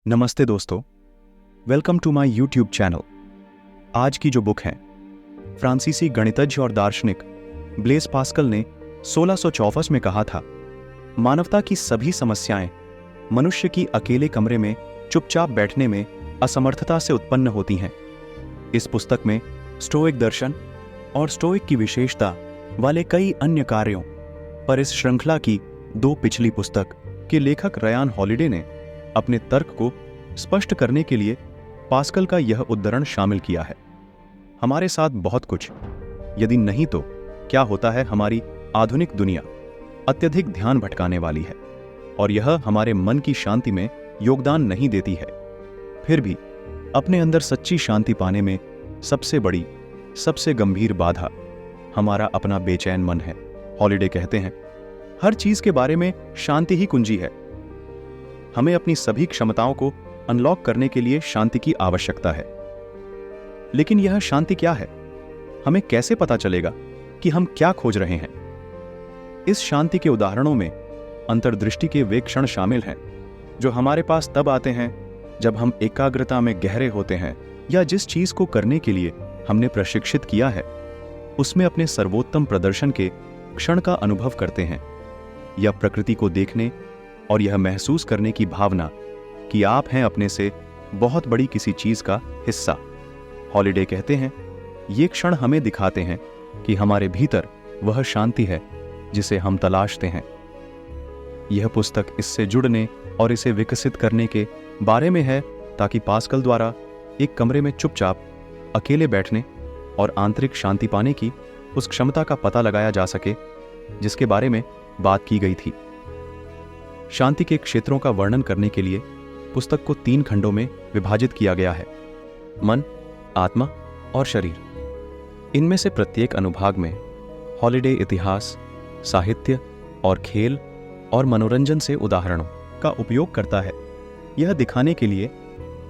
नमस्ते दोस्तों, welcome to my YouTube channel. आज की जो बुक है, फ्रांसीसी गणितज्ञ और दार्शनिक ब्लेस पास्कल ने 1624 में कहा था, मानवता की सभी समस्याएं मनुष्य की अकेले कमरे में चुपचाप बैठने में असमर्थता से उत्पन्न होती हैं। इस पुस्तक में स्टोइक दर्शन और स्टोइक की विशेषता वाले कई अन्य कार्यों पर इस श्रृंखला की 2 पिछली पुस्तक के लेखक रयान हॉलिडे ने अपने तर्क को स्पष्ट करने के लिए पास्कल का यह उद्धरण शामिल किया है। हमारे साथ बहुत कुछ, यदि नहीं तो क्या होता है, हमारी आधुनिक दुनिया अत्यधिक ध्यान भटकाने वाली है और यह हमारे मन की शांति में योगदान नहीं देती है। फिर भी अपने अंदर सच्ची शांति पाने में सबसे बड़ी, सबसे गंभीर बाधा हमारा अपना बेचैन मन है। हॉलिडे कहते हैं, हर चीज के बारे में शांति ही कुंजी है। हमें अपनी सभी क्षमताओं को अनलॉक करने के लिए शांति की आवश्यकता है। लेकिन यह शांति क्या है? हमें कैसे पता चलेगा कि हम क्या खोज रहे हैं? इस शांति के उदाहरणों में अंतर्दृष्टि के वे क्षण शामिल हैं जो हमारे पास तब आते हैं जब हम एकाग्रता में गहरे होते हैं या जिस चीज को करने के लिए हमने प्रशिक्षित किया है उसमें अपने सर्वोत्तम प्रदर्शन के क्षण का अनुभव करते हैं, या प्रकृति को देखने और यह महसूस करने की भावना कि आप हैं अपने से बहुत बड़ी किसी चीज का हिस्सा। हॉलिडे कहते हैं, ये क्षण हमें दिखाते हैं कि हमारे भीतर वह शांति है जिसे हम तलाशते हैं। यह पुस्तक इससे जुड़ने और इसे विकसित करने के बारे में है, ताकि पास्कल द्वारा एक कमरे में चुपचाप अकेले बैठने और आंतरिक शांति पाने की उस क्षमता का पता लगाया जा सके जिसके बारे में बात की गई थी। शांति के क्षेत्रों का वर्णन करने के लिए पुस्तक को 3 खंडों में विभाजित किया गया है: मन, आत्मा और शरीर। इनमें से प्रत्येक अनुभाग में हॉलिडे इतिहास, साहित्य और खेल और मनोरंजन से उदाहरणों का उपयोग करता है, यह दिखाने के लिए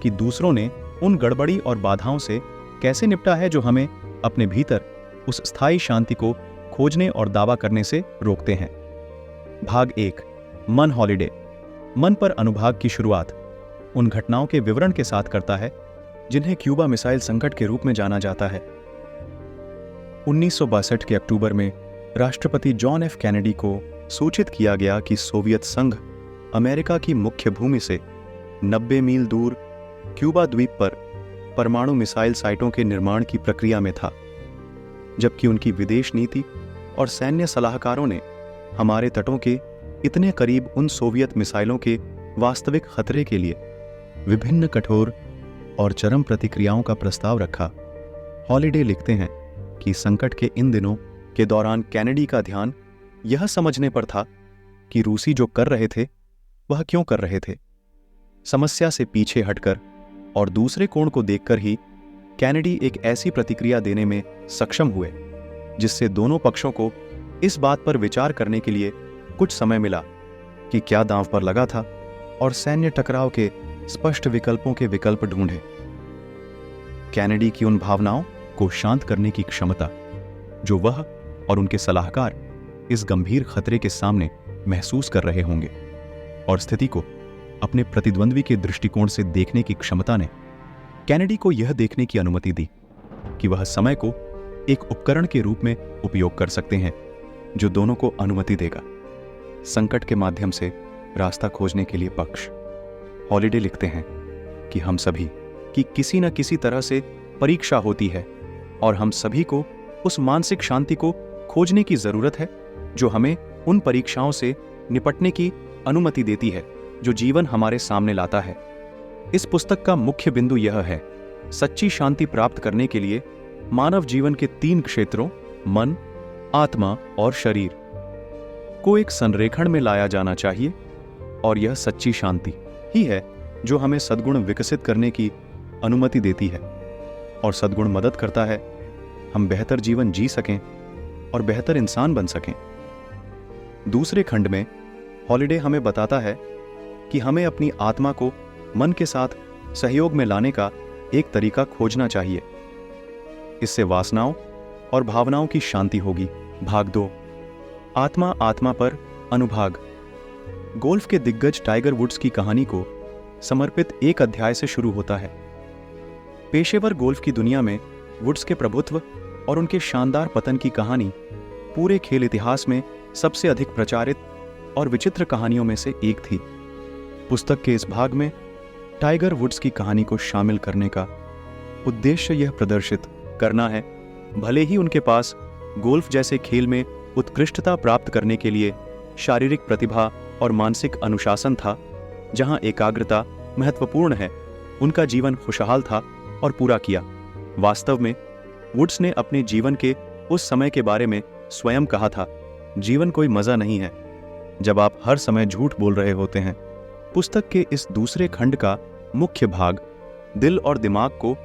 कि दूसरों ने उन गड़बड़ी और बाधाओं से कैसे निपटा है जो हमें अपने भीतर उस स्थायी शांति को खोजने और दावा करने से रोकते हैं। भाग 1, मन। हॉलिडे मन पर अनुभाग की शुरुआत उन घटनाओं के विवरण के साथ करता है जिन्हें क्यूबा मिसाइल संकट के रूप में जाना जाता है। 1962 के अक्टूबर में राष्ट्रपति जॉन एफ कैनेडी को सूचित किया गया कि सोवियत संघ अमेरिका की मुख्य भूमि से 90 मील दूर क्यूबा द्वीप पर परमाणु मिसाइल साइटों के निर्माण की प्रक्रिया में था, जबकि उनकी विदेश नीति और सैन्य सलाहकारों ने हमारे तटों के इतने करीब उन सोवियत मिसाइलों के वास्तविक खतरे के लिए विभिन्न कठोर और चरम प्रतिक्रियाओं का प्रस्ताव रखा। हॉलिडे लिखते हैं कि संकट के इन दिनों के दौरान कैनेडी का ध्यान यह समझने पर था कि रूसी जो कर रहे थे वह क्यों कर रहे थे। समस्या से पीछे हटकर और दूसरे कोण को देखकर ही कैनेडी एक ऐसी प्रतिक्रिया देने में सक्षम हुए जिससे दोनों पक्षों को इस बात पर विचार करने के लिए कुछ समय मिला कि क्या दांव पर लगा था, और सैन्य टकराव के स्पष्ट विकल्पों के विकल्प ढूंढे। कैनेडी की उन भावनाओं को शांत करने की क्षमता जो वह और उनके सलाहकार इस गंभीर खतरे के सामने महसूस कर रहे होंगे, और स्थिति को अपने प्रतिद्वंद्वी के दृष्टिकोण से देखने की क्षमता ने कैनेडी को यह देखने की अनुमति दी कि वह समय को एक उपकरण के रूप में उपयोग कर सकते हैं जो दोनों को अनुमति देगा संकट के माध्यम से रास्ता खोजने के लिए पक्ष। हॉलिडे लिखते हैं कि हम सभी की किसी न किसी तरह से परीक्षा होती है और हम सभी को उस मानसिक शांति को खोजने की जरूरत है जो हमें उन परीक्षाओं से निपटने की अनुमति देती है जो जीवन हमारे सामने लाता है। इस पुस्तक का मुख्य बिंदु यह है, सच्ची शांति प्राप्त करने के लिए मानव जीवन के 3 क्षेत्रों मन, आत्मा और शरीर को एक संरेखण में लाया जाना चाहिए, और यह सच्ची शांति ही है जो हमें सद्गुण विकसित करने की अनुमति देती है, और सद्गुण मदद करता है हम बेहतर जीवन जी सकें और बेहतर इंसान बन सकें। दूसरे खंड में हॉलिडे हमें बताता है कि हमें अपनी आत्मा को मन के साथ सहयोग में लाने का एक तरीका खोजना चाहिए। इससे वासनाओं और भावनाओं की शांति होगी। भाग 2, आत्मा पर अनुभाग। गोल्फ के दिग्गज टाइगर वुड्स की कहानी को समर्पित एक अध्याय से शुरू होता है। पेशेवर गोल्फ की दुनिया में वुड्स के प्रभुत्व और उनके शानदार पतन की कहानी पूरे खेल इतिहास में सबसे अधिक प्रचारित और विचित्र कहानियों में से एक थी। पुस्तक के इस भाग में टाइगर वुड्स की कहानी को शामिल करने का उद्देश्य यह प्रदर्शित करना है, भले ही उनके पास गोल्फ जैसे खेल में उत्कृष्टता प्राप्त करने के लिए शारीरिक प्रतिभा और मानसिक अनुशासन था, जहां एकाग्रता महत्वपूर्ण है, उनका जीवन खुशहाल था और पूरा किया। वास्तव में वुड्स ने अपने जीवन के उस समय के बारे में स्वयं कहा था, जीवन कोई मजा नहीं है जब आप हर समय झूठ बोल रहे होते हैं। पुस्तक के इस दूसरे खंड का मुख्य भाग दिल और दिमाग को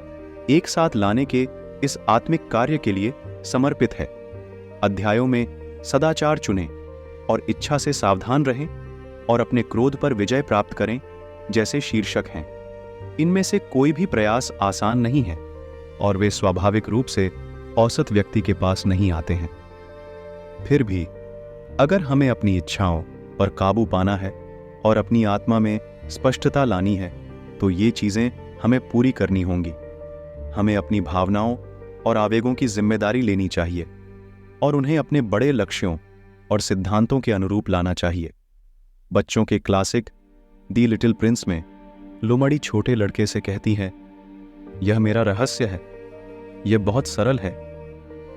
एक साथ लाने के इस आत्मिक कार्य के लिए समर्पित है। अध्यायों में सदाचार चुनें और इच्छा से सावधान रहें और अपने क्रोध पर विजय प्राप्त करें जैसे शीर्षक हैं। इनमें से कोई भी प्रयास आसान नहीं है और वे स्वाभाविक रूप से औसत व्यक्ति के पास नहीं आते हैं। फिर भी अगर हमें अपनी इच्छाओं पर काबू पाना है और अपनी आत्मा में स्पष्टता लानी है तो ये चीजें हमें पूरी करनी होंगी। हमें अपनी भावनाओं और आवेगों की जिम्मेदारी लेनी चाहिए और उन्हें अपने बड़े लक्ष्यों और सिद्धांतों के अनुरूप लाना चाहिए। बच्चों के क्लासिक दी लिटिल प्रिंस में लोमड़ी छोटे लड़के से कहती है, यह मेरा रहस्य है, यह बहुत सरल है,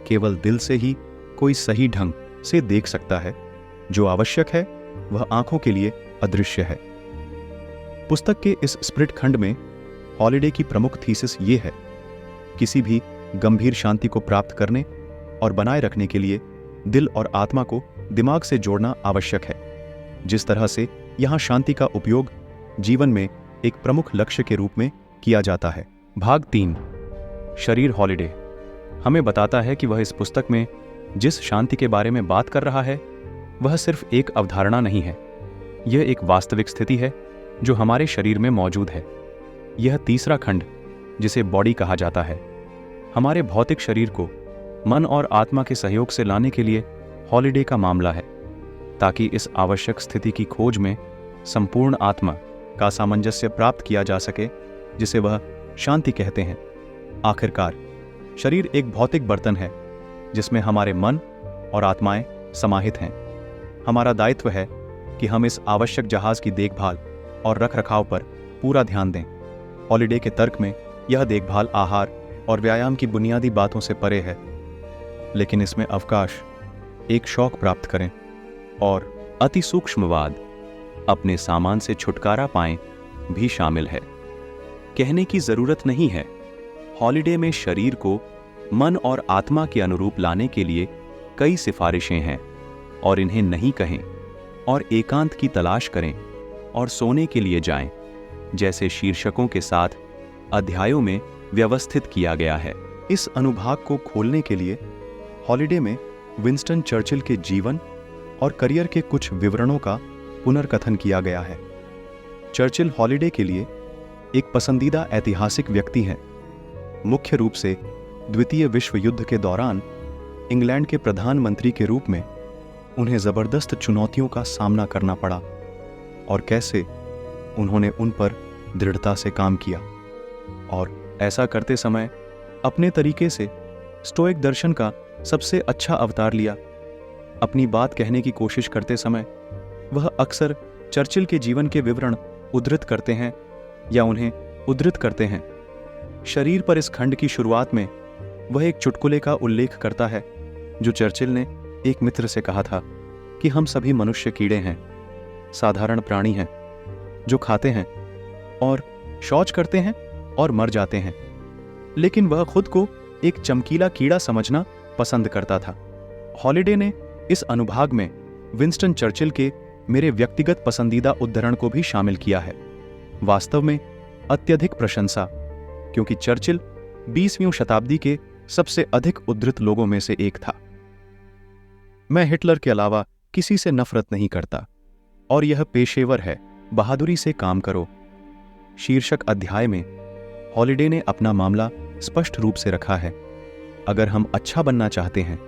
केवल दिल से ही कोई सही ढंग से देख सकता है, जो आवश्यक है वह आंखों के लिए अदृश्य है। पुस्तक के इस स्पिरिट खंड में हॉलिडे की प्रमुख थीसिस ये है, किसी भी गंभीर शांति को प्राप्त करने और बनाए रखने के लिए दिल और आत्मा को दिमाग से जोड़ना आवश्यक है। जिस तरह से यहाँ शांति का उपयोग जीवन में एक प्रमुख लक्ष्य के रूप में किया जाता है। भाग 3 शरीर हॉलिडे हमें बताता है कि वह इस पुस्तक में जिस शांति के बारे में बात कर रहा है वह सिर्फ एक अवधारणा नहीं है, यह एक वास्तविक स्थिति है जो हमारे शरीर में मौजूद है। यह तीसरा खंड, जिसे बॉडी कहा जाता है, हमारे भौतिक शरीर को मन और आत्मा के सहयोग से लाने के लिए हॉलिडे का मामला है, ताकि इस आवश्यक स्थिति की खोज में संपूर्ण आत्मा का सामंजस्य प्राप्त किया जा सके, जिसे वह शांति कहते हैं। आखिरकार शरीर एक भौतिक बर्तन है जिसमें हमारे मन और आत्माएं समाहित हैं। हमारा दायित्व है कि हम इस आवश्यक जहाज की देखभाल और रखरखाव पर पूरा ध्यान दें। हॉलिडे के तर्क में यह देखभाल आहार और व्यायाम की बुनियादी बातों से परे है, लेकिन इसमें अवकाश, एक शौक प्राप्त करें और अति सूक्ष्मवाद, अपने सामान से छुटकारा पाएं भी शामिल है। कहने की जरूरत नहीं है, हॉलिडे में शरीर को मन और आत्मा के अनुरूप लाने के लिए कई सिफारिशें हैं और इन्हें नहीं कहें और एकांत की तलाश करें और सोने के लिए जाएं, जैसे शीर्षकों के साथ अध्यायों में व्यवस्थित किया गया है। इस अनुभाग को खोलने के लिए हॉलिडे में विंस्टन चर्चिल के जीवन और करियर के कुछ विवरणों का पुनर्कथन किया गया है। चर्चिल हॉलिडे के लिए एक पसंदीदा ऐतिहासिक व्यक्ति हैं। मुख्य रूप से द्वितीय विश्व युद्ध के दौरान इंग्लैंड के प्रधानमंत्री के रूप में उन्हें जबरदस्त चुनौतियों का सामना करना पड़ा और कैसे उन्होंने उन पर दृढ़ता से काम किया और ऐसा करते समय अपने तरीके से स्टोइक दर्शन का सबसे अच्छा अवतार लिया। अपनी बात कहने की कोशिश करते समय वह अक्सर चर्चिल के जीवन के विवरण उद्धृत करते हैं या उन्हें उद्धृत करते हैं। शरीर पर इस खंड की शुरुआत में वह एक चुटकुले का उल्लेख करता है जो चर्चिल ने एक मित्र से कहा था कि हम सभी मनुष्य कीड़े हैं, साधारण प्राणी हैं जो खाते हैं और शौच करते हैं और मर जाते हैं, लेकिन वह खुद को एक चमकीला कीड़ा समझना पसंद करता था। हॉलिडे ने इस अनुभाग में विंस्टन चर्चिल के मेरे व्यक्तिगत पसंदीदा उद्धरण को भी शामिल किया है। वास्तव में अत्यधिक प्रशंसा, क्योंकि चर्चिल 20वीं शताब्दी के सबसे अधिक उद्धृत लोगों में से एक था। मैं हिटलर के अलावा किसी से नफरत नहीं करता और यह पेशेवर है, बहादुरी से काम करो। शीर्षक अध्याय में हॉलिडे ने अपना मामला स्पष्ट रूप से रखा है। अगर हम अच्छा बनना चाहते हैं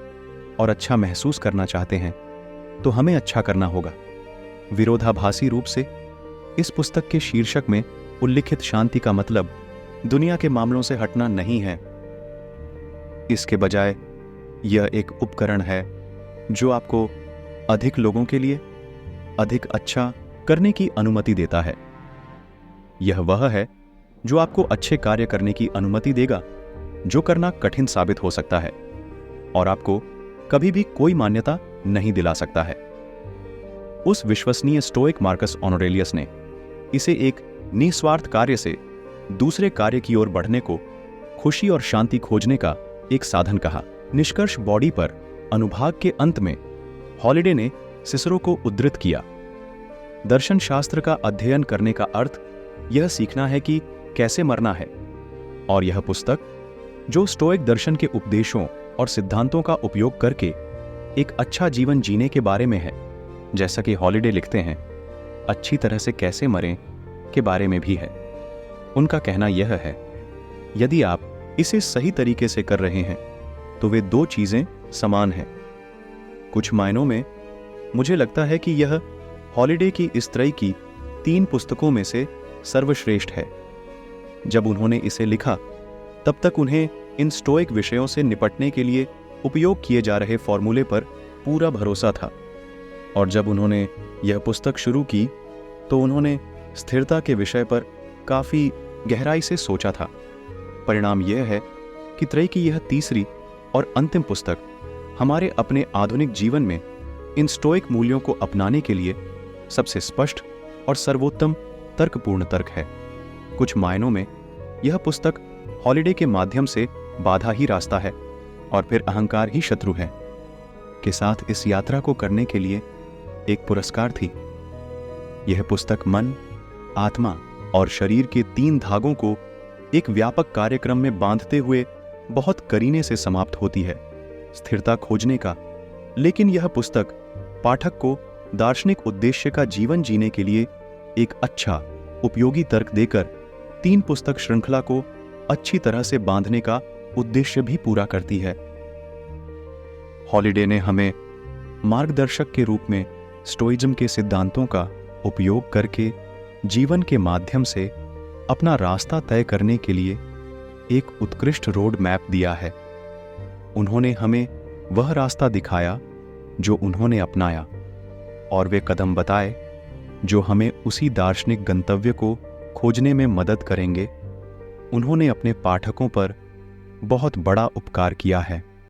और अच्छा महसूस करना चाहते हैं तो हमें अच्छा करना होगा। विरोधाभासी रूप से इस पुस्तक के शीर्षक में उल्लिखित शांति का मतलब दुनिया के मामलों से हटना नहीं है। इसके बजाय यह एक उपकरण है जो आपको अधिक लोगों के लिए अधिक अच्छा करने की अनुमति देता है। यह वह है जो आपको अच्छे कार्य करने की अनुमति देगा जो करना कठिन साबित हो सकता है और आपको कभी भी कोई मान्यता नहीं दिला सकता है। उस विश्वसनीय स्टोइक मार्कस ऑनोरेलियस ने इसे एक निस्वार्थ कार्य से दूसरे कार्य की ओर बढ़ने को खुशी और शांति खोजने का एक साधन कहा। निष्कर्ष बॉडी पर अनुभाग के अंत में हॉलिडे ने सिसरो को उद्धृत किया। दर्शन शास्त्र का अध्ययन करने का अर्थ यह सीखना है कि कैसे मरना है, और यह पुस्तक जो स्टोइक दर्शन के उपदेशों और सिद्धांतों का उपयोग करके एक अच्छा जीवन जीने के बारे में है। जैसा कि हॉलिडे लिखते हैं, अच्छी तरह से कैसे मरें के बारे में भी है। उनका कहना यह है, यदि आप इसे सही तरीके से कर रहे हैं तो वे दो चीजें समान हैं। कुछ मायनों में मुझे लगता है कि यह हॉलिडे की इस तरह की 3 पुस्तकों में से सर्वश्रेष्ठ है। जब उन्होंने इसे लिखा तब तक उन्हें इन स्टोइक विषयों से निपटने के लिए उपयोग किए जा रहे फॉर्मूले पर पूरा भरोसा था, और जब उन्होंने यह पुस्तक शुरू की तो उन्होंने स्थिरता के विषय पर काफी गहराई से सोचा था। परिणाम यह है कि त्रय की यह तीसरी और अंतिम पुस्तक हमारे अपने आधुनिक जीवन में इन स्टोइक मूल्यों को अपनाने के लिए सबसे स्पष्ट और सर्वोत्तम तर्कपूर्ण तर्क है। कुछ मायनों में यह पुस्तक हॉलिडे के माध्यम से बाधा ही रास्ता है और फिर अहंकार ही शत्रु है के साथ इस यात्रा को करने के लिए एक पुरस्कार थी। यह पुस्तक मन, आत्मा और शरीर के 3 धागों को एक व्यापक कार्यक्रम में बांधते हुए बहुत करीने से समाप्त होती है, स्थिरता खोजने का। लेकिन यह पुस्तक पाठक को दार्शनिक उद्देश्य का जीवन जीने के लिए एक अच्छा उपयोगी तर्क देकर 3 पुस्तक श्रृंखला को अच्छी तरह से बांधने का उद्देश्य भी पूरा करती है। हॉलिडे ने हमें मार्गदर्शक के रूप में स्टोइज्म के सिद्धांतों का उपयोग करके जीवन के माध्यम से अपना रास्ता तय करने के लिए एक उत्कृष्ट रोड मैप दिया है। उन्होंने हमें वह रास्ता दिखाया जो उन्होंने अपनाया, और वे कदम बताए जो हमें उसी दार्शनिक गंतव्य को खोजने में मदद करेंगे। उन्होंने अपने पाठकों पर बहुत बड़ा उपकार किया है।